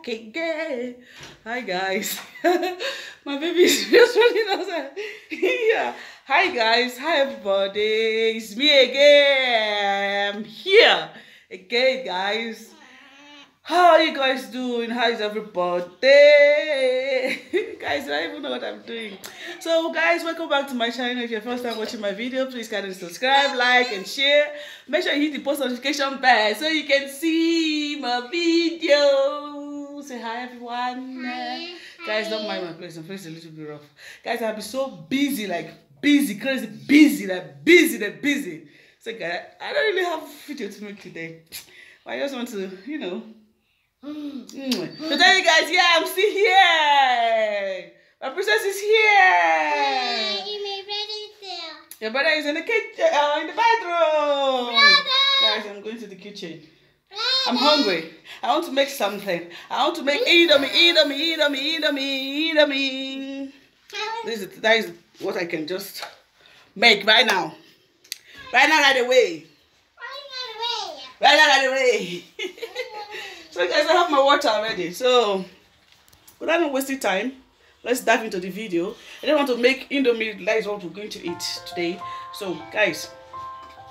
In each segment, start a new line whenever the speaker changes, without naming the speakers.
back again. Hi guys. My baby is just running outside. Yeah. Hi guys. Hi everybody. It's me again. I'm here again, guys. How are you guys doing? How is everybody? Guys, I don't even know what I'm doing. So guys, welcome back to my channel. If you're first time watching my video, please kindly subscribe, like and share. Make sure you hit the post notification bell so you can see my video. Say hi everyone. Hi. Guys, don't mind my place. My place is a little bit rough. Guys, I've been so busy, crazy busy. So guys, I don't really have a video to make today. But I just want to, So tell you guys, yeah, I'm still here. My princess is here.
My brother is there.
Your brother is in the kitchen, in the bedroom.
Brother. Guys,
I'm going to the kitchen.
Brother.
I'm hungry. I want to make something. I want to make Indomie. That is what I can just make right now. Right away. So guys, I have my water already. So without not wasting time, let's dive into the video. I don't want to make Indomie. That is what we're going to eat today. So guys,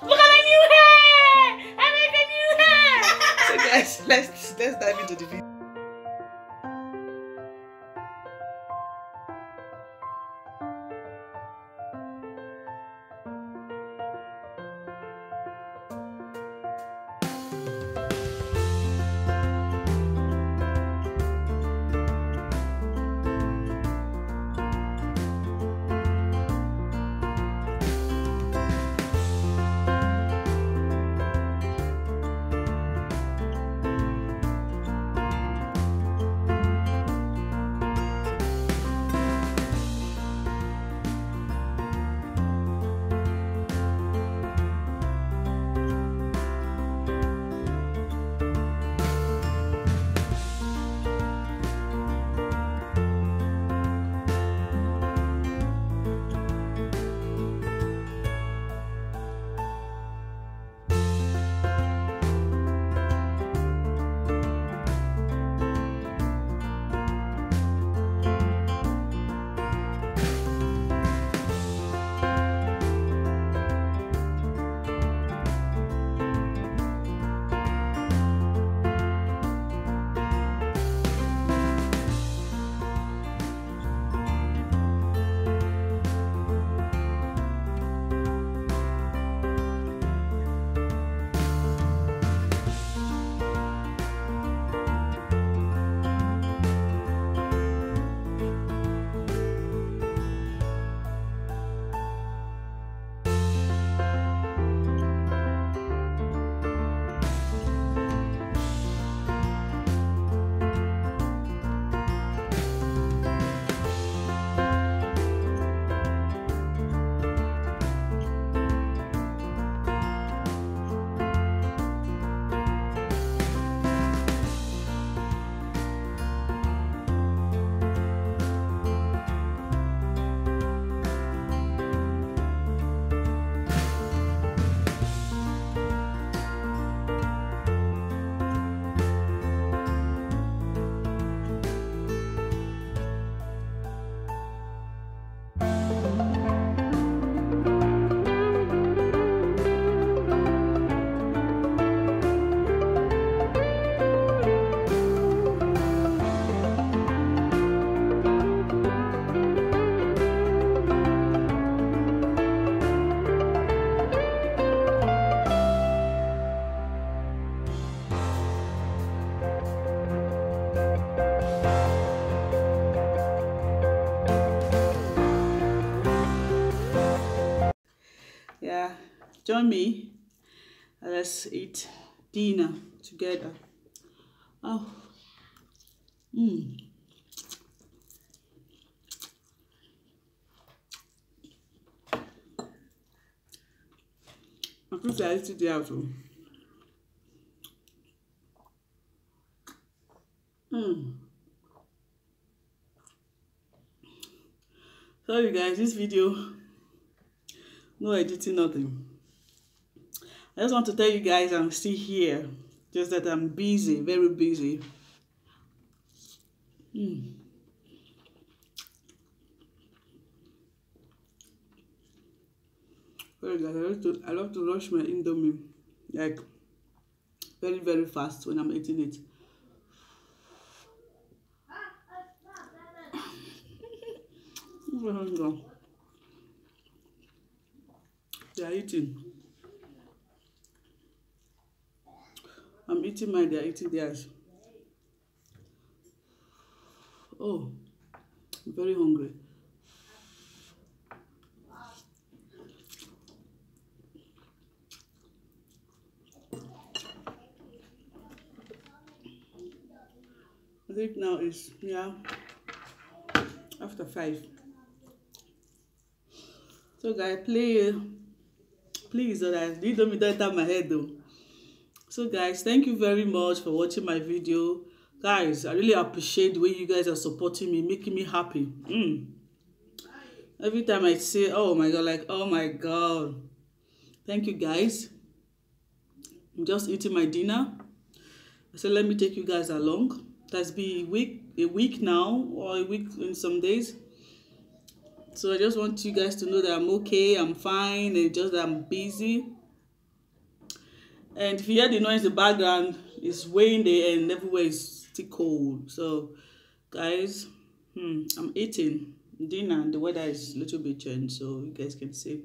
look at my new hair! I make a new hair! So guys, let's dive into the video. Yeah, join me and let's eat dinner together. Oh, my food is today out. Sorry guys, this video, no editing, nothing. I just want to tell you guys I'm still here, just that I'm busy, very busy. Sorry guys, I love to rush my Indomie like very very fast when I'm eating it. They are eating. I'm eating mine, they are eating theirs. Oh, I'm very hungry. I think now is after 5. So guys, please, so that you don't enter my head though. So guys, thank you very much for watching my video. Guys, I really appreciate the way you guys are supporting me, making me happy. Every time I say, oh my god, like, oh my god. Thank you guys. I'm just eating my dinner. I said, let me take you guys along. That's been a week now, or a week in some days. So I just want you guys to know that I'm okay, I'm fine, and just that I'm busy. And if you hear the noise in the background, it's weighing there and everywhere is still cold. So guys, I'm eating dinner and the weather is a little bit changed, so you guys can see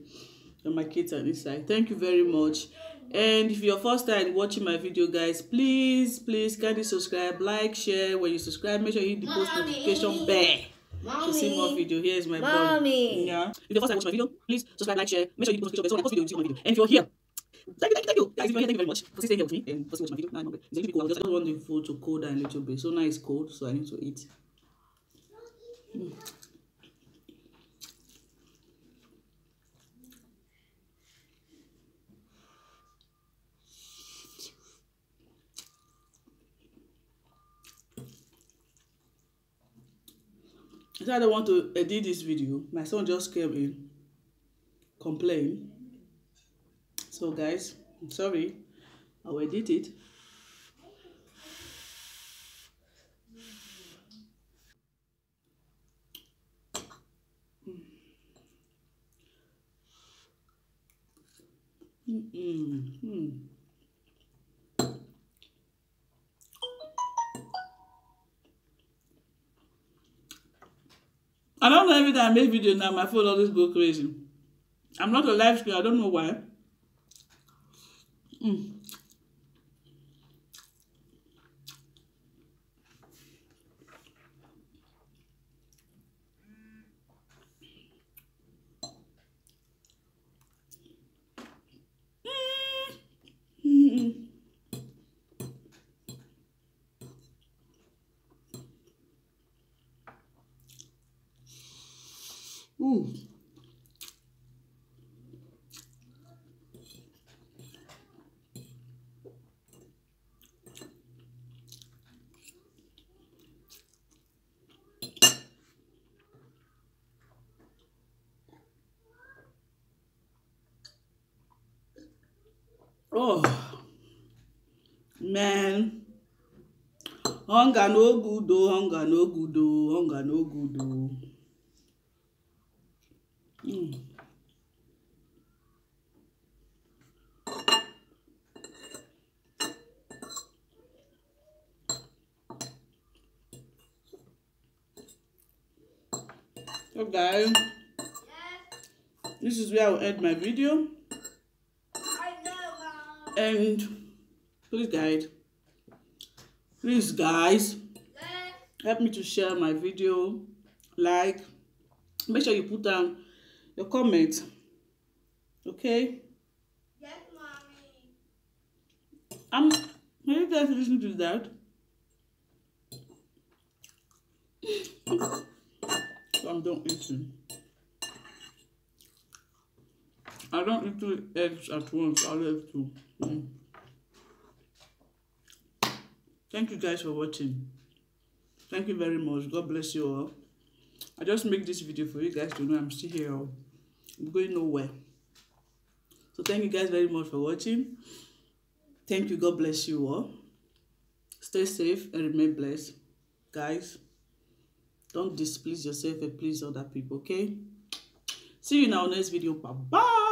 that my kids are inside. Thank you very much. And if you're first time watching my video, guys, please kindly subscribe, like, share. When you subscribe, make sure you hit the post notification bell to see more video. Here's my boy. Yeah. If you're first time watching my video, please subscribe, like, share. Make sure you hit the post notification bell so when I post video, you see my video. And if you're here, thank you. Guys, if you're here, thank you very much for staying here with me and for watching my video. Now I'm hungry. It's a little bit cold. I just want the food to cool down a little bit. So now it's cold, so I need to eat. So I don't want to edit this video. My son just came in, complain. So guys, I'm sorry. I will edit it. I don't know, every time I make video now, my phone always go crazy. I'm not a live stream, I don't know why. Oh man, hunger no good oh, hunger no good oh, hunger no good oh. So guys, this is where I will end my video. And please guys, help me to share my video, like, make sure you put down your comment, okay?
Yes, mommy.
Can you guys listen to that? So I'm done eating. I don't eat 2 eggs at once. I'll have 2. Thank you guys for watching. Thank you very much. God bless you all. I just make this video for you guys to know I'm still here. I'm going nowhere. So thank you guys very much for watching. Thank you. God bless you all. Stay safe and remain blessed. Guys, Don't displease yourself and please other people, okay? See you in our next video. Bye bye.